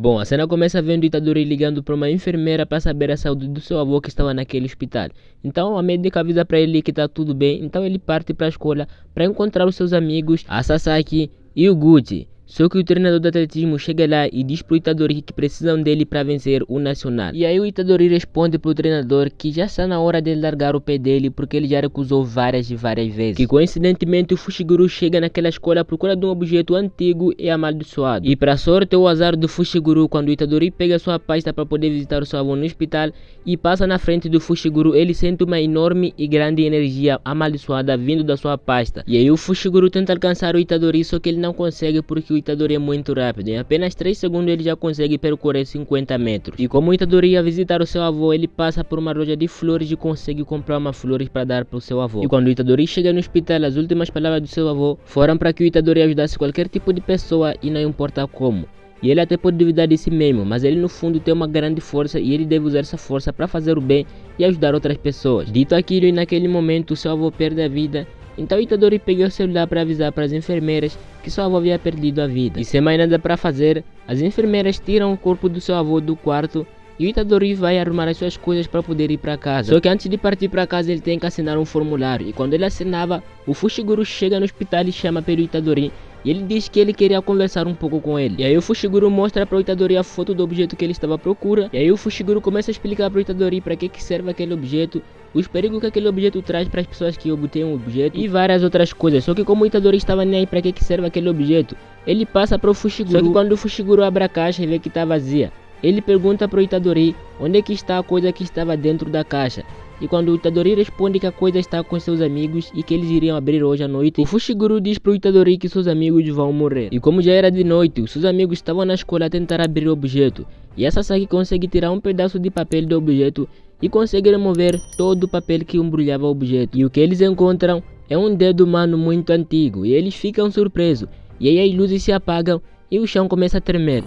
Bom, a cena começa vendo Itadori ligando para uma enfermeira para saber a saúde do seu avô que estava naquele hospital. Então a médica avisa para ele que está tudo bem, então ele parte para a escola para encontrar os seus amigos, a Sasaki e o Gucci. Só que o treinador de atletismo chega lá e diz pro Itadori que precisam dele para vencer o nacional. E aí o Itadori responde pro treinador que já está na hora de largar o pé dele porque ele já recusou várias e várias vezes. Que coincidentemente o Fushiguro chega naquela escola à procura de um objeto antigo e amaldiçoado. E para sorte ou azar do Fushiguro, quando o Itadori pega sua pasta para poder visitar o seu avô no hospital e passa na frente do Fushiguro, ele sente uma enorme e grande energia amaldiçoada vindo da sua pasta. E aí o Fushiguro tenta alcançar o Itadori, só que ele não consegue porque o Itadori é muito rápido. Em apenas 3 segundos ele já consegue percorrer 50 metros. E como o Itadori ia visitar o seu avô, ele passa por uma loja de flores e consegue comprar uma flores para dar para o seu avô. E quando o Itadori chega no hospital, as últimas palavras do seu avô foram para que o Itadori ajudasse qualquer tipo de pessoa e não importa como. E ele até pode duvidar de si mesmo, mas ele no fundo tem uma grande força e ele deve usar essa força para fazer o bem e ajudar outras pessoas. Dito aquilo, e naquele momento o seu avô perde a vida. Então o Itadori pegou o celular para avisar para as enfermeiras que seu avô havia perdido a vida. E sem mais nada para fazer, as enfermeiras tiram o corpo do seu avô do quarto e o Itadori vai arrumar as suas coisas para poder ir para casa. Só que antes de partir para casa ele tem que assinar um formulário. E quando ele assinava, o Fushiguro chega no hospital e chama pelo Itadori. E ele diz que ele queria conversar um pouco com ele. E aí o Fushiguro mostra para o Itadori a foto do objeto que ele estava à procura. E aí o Fushiguro começa a explicar para o Itadori para que serve aquele objeto, os perigos que aquele objeto traz para as pessoas que obtêm o objeto e várias outras coisas. Só que como o Itadori estava nem aí para que serve aquele objeto, ele passa para o Fushiguro. Só que quando o Fushiguro abre a caixa e vê que está vazia, ele pergunta para o Itadori onde é que está a coisa que estava dentro da caixa. E quando o Itadori responde que a coisa está com seus amigos e que eles iriam abrir hoje à noite, o Fushiguro diz pro Itadori que seus amigos vão morrer. E como já era de noite, os seus amigos estavam na escola a tentar abrir o objeto. E a Sasaki consegue tirar um pedaço de papel do objeto e consegue remover todo o papel que embrulhava o objeto. E o que eles encontram é um dedo humano muito antigo. E eles ficam surpresos. E aí as luzes se apagam e o chão começa a tremer.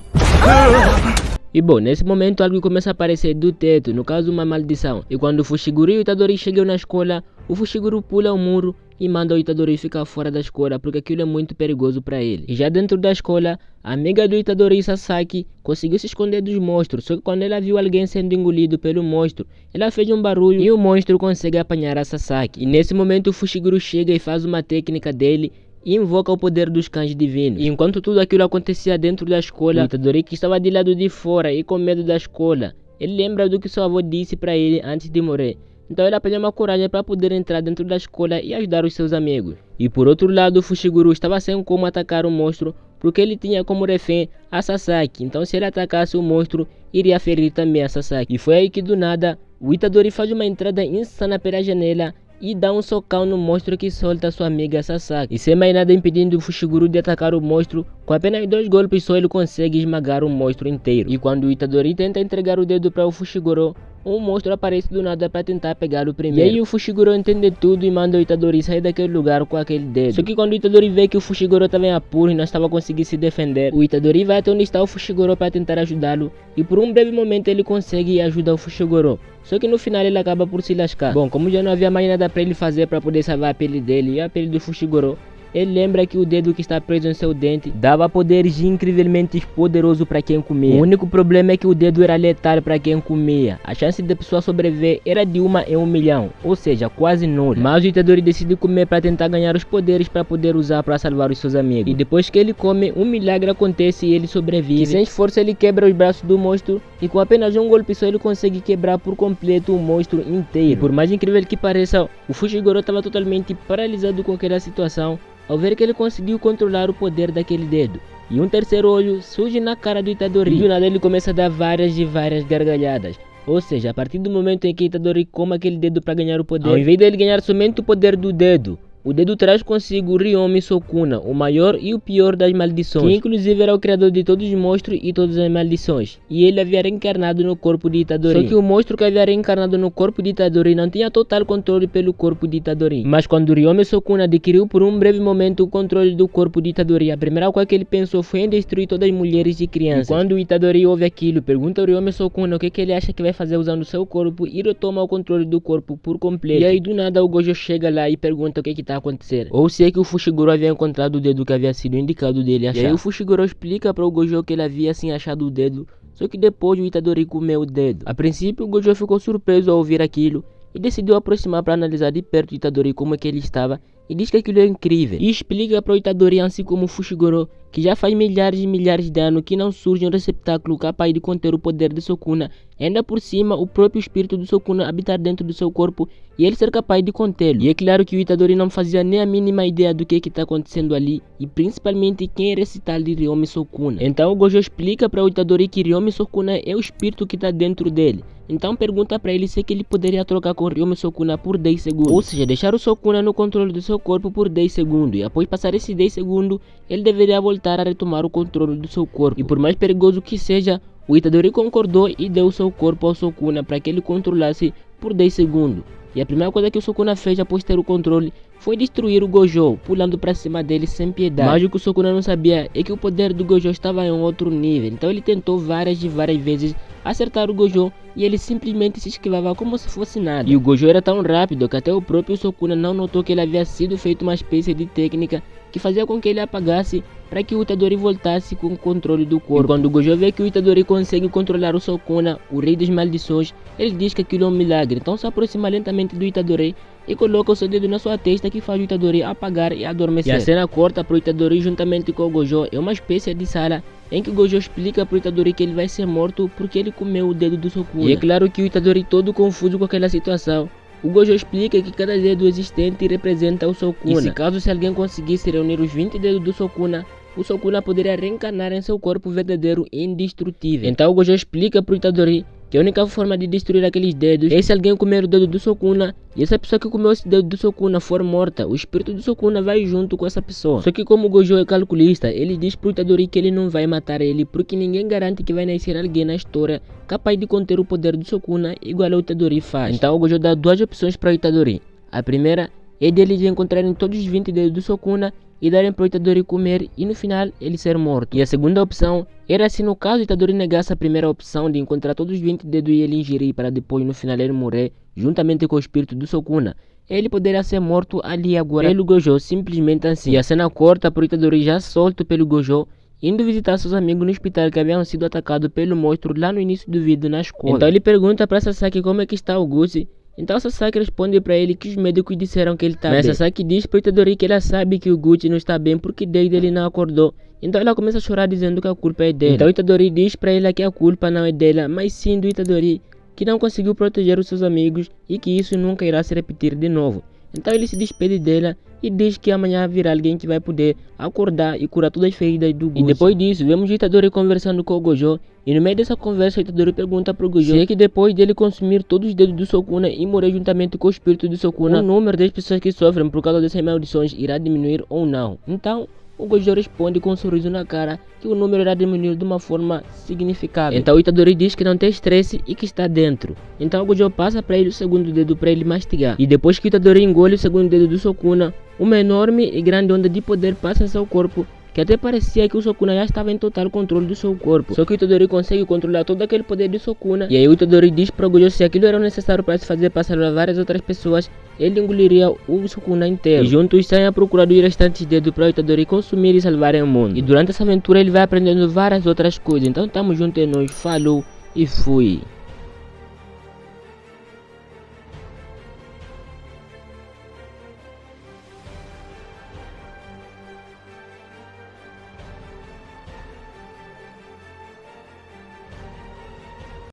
E bom, nesse momento algo começa a aparecer do teto, no caso uma maldição. E quando o Fushiguro e o Itadori chegam na escola, o Fushiguro pula o muro e manda o Itadori ficar fora da escola porque aquilo é muito perigoso para ele. E já dentro da escola, a amiga do Itadori, Sasaki, conseguiu se esconder dos monstros, só que quando ela viu alguém sendo engolido pelo monstro, ela fez um barulho e o monstro consegue apanhar a Sasaki. E nesse momento o Fushiguro chega e faz uma técnica dele e invoca o poder dos cães divinos. E enquanto tudo aquilo acontecia dentro da escola, o Itadori, que estava de lado de fora e com medo da escola, ele lembra do que seu avô disse para ele antes de morrer. Então ele apanhou uma coragem para poder entrar dentro da escola e ajudar os seus amigos. E por outro lado, o Fushiguro estava sem como atacar o monstro porque ele tinha como refém a Sasaki. Então se ele atacasse o monstro, iria ferir também a Sasaki. E foi aí que do nada, o Itadori faz uma entrada insana pela janela e dá um socão no monstro que solta sua amiga Sasaki. E sem mais nada impedindo o Fushiguro de atacar o monstro, com apenas 2 golpes só ele consegue esmagar o monstro inteiro. E quando o Itadori tenta entregar o dedo para o Fushiguro, um monstro aparece do nada para tentar pegar o primeiro. E aí o Fushiguro entende tudo e manda o Itadori sair daquele lugar com aquele dedo. Só que quando o Itadori vê que o Fushiguro estava em apuro e não estava conseguindo se defender, o Itadori vai até onde está o Fushiguro para tentar ajudá-lo. E por um breve momento ele consegue ajudar o Fushiguro. Só que no final ele acaba por se lascar. Bom, como já não havia mais nada para ele fazer para poder salvar a pele dele e a pele do Fushiguro, ele lembra que o dedo que está preso em seu dente dava poderes incrivelmente poderosos para quem comia. O único problema é que o dedo era letal para quem comia. A chance da pessoa sobreviver era de 1 em 1 milhão, ou seja, quase nula. Mas o Itadori decide comer para tentar ganhar os poderes para poder usar para salvar os seus amigos. E depois que ele come, um milagre acontece e ele sobrevive. E sem esforço ele quebra os braços do monstro e com apenas um golpe só ele consegue quebrar por completo o monstro inteiro. E por mais incrível que pareça, o Fushiguro estava totalmente paralisado com aquela situação ao ver que ele conseguiu controlar o poder daquele dedo. E um terceiro olho surge na cara do Itadori. E do nada ele começa a dar várias e várias gargalhadas. Ou seja, a partir do momento em que Itadori come aquele dedo para ganhar o poder, ao invés dele ganhar somente o poder do dedo, o dedo traz consigo Ryomi Sukuna, o maior e o pior das maldições, que inclusive era o criador de todos os monstros e todas as maldições, e ele havia reencarnado no corpo de Itadori. Só que o monstro que havia reencarnado no corpo de Itadori não tinha total controle pelo corpo de Itadori. Mas quando Ryomi Sukuna adquiriu por um breve momento o controle do corpo de Itadori, a primeira coisa que ele pensou foi em destruir todas as mulheres e crianças. E quando o Itadori ouve aquilo, pergunta ao Ryomi Sukuna o que ele acha que vai fazer usando seu corpo e retoma o controle do corpo por completo. E aí do nada o Gojo chega lá e pergunta o que está está a acontecer, ou se é que o Fushiguro havia encontrado o dedo que havia sido indicado dele achar. E aí o Fushiguro explica para o Gojo que ele havia sim achado o dedo, só que depois o Itadori comeu o dedo. A princípio o Gojo ficou surpreso ao ouvir aquilo e decidiu aproximar para analisar de perto o Itadori como é que ele estava, e diz que aquilo é incrível, e explica para o Itadori, assim como o Fushiguro, que já faz milhares e milhares de anos que não surge um receptáculo capaz de conter o poder de Sukuna, ainda por cima o próprio espírito do Sukuna habitar dentro do seu corpo e ele ser capaz de contê-lo. E é claro que o Itadori não fazia nem a mínima ideia do que está acontecendo ali, e principalmente quem era esse tal de Ryomi Sukuna. Então o Gojo explica para o Itadori que Ryomi Sukuna é o espírito que está dentro dele. Então pergunta para ele se é que ele poderia trocar com Ryomi Sukuna por 10 segundos, ou seja, deixar o Sukuna no controle do seu corpo por 10 segundos, e após passar esses 10 segundos, ele deveria voltar a retomar o controle do seu corpo. E por mais perigoso que seja, o Itadori concordou e deu o seu corpo ao Sukuna para que ele controlasse por 10 segundos. E a primeira coisa que o Sukuna fez após ter o controle foi destruir o Gojo, pulando para cima dele sem piedade. Mas o que o Sukuna não sabia é que o poder do Gojo estava em outro nível, então ele tentou várias e várias vezes acertar o Gojo e ele simplesmente se esquivava como se fosse nada. E o Gojo era tão rápido que até o próprio Sukuna não notou que ele havia sido feito uma espécie de técnica que fazia com que ele apagasse para que o Itadori voltasse com o controle do corpo. E quando o Gojo vê que o Itadori consegue controlar o Sukuna, o rei das maldições, ele diz que aquilo é um milagre, então se aproxima lentamente do Itadori e coloca o seu dedo na sua testa, que faz o Itadori apagar e adormecer. E a cena corta para o Itadori juntamente com o Gojo é uma espécie de sala em que o Gojo explica para o Itadori que ele vai ser morto porque ele comeu o dedo do Sukuna. E é claro que o Itadori, todo confuso com aquela situação, o Gojo explica que cada dedo existente representa o Sukuna. E se caso alguém conseguisse reunir os 20 dedos do Sukuna, o Sukuna poderia reencarnar em seu corpo verdadeiro e indestrutível. Então o Gojo explica para o Itadori que a única forma de destruir aqueles dedos é se alguém comer o dedo do Sukuna, e essa pessoa que comeu esse dedo do Sukuna for morta, o espírito do Sukuna vai junto com essa pessoa. Só que como o Gojo é calculista, ele diz pro Itadori que ele não vai matar ele, porque ninguém garante que vai nascer alguém na história capaz de conter o poder do Sukuna igual o Itadori faz. Então o Gojo dá duas opções para o Itadori. A primeira é deles encontrarem todos os 20 dedos do Sukuna e darem para o Itadori comer e no final ele ser morto. E a segunda opção era se no caso o Itadori negasse a primeira opção de encontrar todos os 20 dedos e ele ingerir para depois no final ele morrer juntamente com o espírito do Sukuna, ele poderia ser morto ali agora pelo Gojo, simplesmente assim. E a cena corta para o Itadori já solto pelo Gojo, indo visitar seus amigos no hospital que haviam sido atacados pelo monstro lá no início do vídeo na escola. Então ele pergunta para Sasaki como é que está o Gucci. Então Sasaki responde para ele que os médicos disseram que ele está bem. Mas Sasaki diz para o Itadori que ela sabe que o Gucci não está bem porque desde ele não acordou. Então ela começa a chorar dizendo que a culpa é dela. Então o Itadori diz para ela que a culpa não é dela, mas sim do Itadori, que não conseguiu proteger os seus amigos e que isso nunca irá se repetir de novo. Então ele se despede dela e diz que amanhã virá alguém que vai poder acordar e curar todas as feridas do Gucci. E depois disso, vemos o Itadori conversando com o Gojo, e no meio dessa conversa o Itadori pergunta pro Gojo se é que depois dele consumir todos os dedos do Sukuna e morrer juntamente com o espírito do Sukuna, o número das pessoas que sofrem por causa dessas maldições irá diminuir ou não. Então o Gojo responde com um sorriso na cara que o número irá diminuir de uma forma significável. Então o Itadori diz que não tem estresse e que está dentro. Então o Gojo passa para ele o segundo dedo para ele mastigar. E depois que o Itadori engole o segundo dedo do Sukuna, uma enorme e grande onda de poder passa em seu corpo, que até parecia que o Sukuna já estava em total controle do seu corpo. Só que o Itadori consegue controlar todo aquele poder de Sukuna. E aí o Itadori diz para o Gojo se aquilo era necessário para se fazer passar a várias outras pessoas, ele engoliria o Sukuna inteiro. E juntos saem a procurar dos restantes dedos para o Itadori consumir e salvarem o mundo. E durante essa aventura ele vai aprendendo várias outras coisas. Então tamo junto e nós, falou e fui.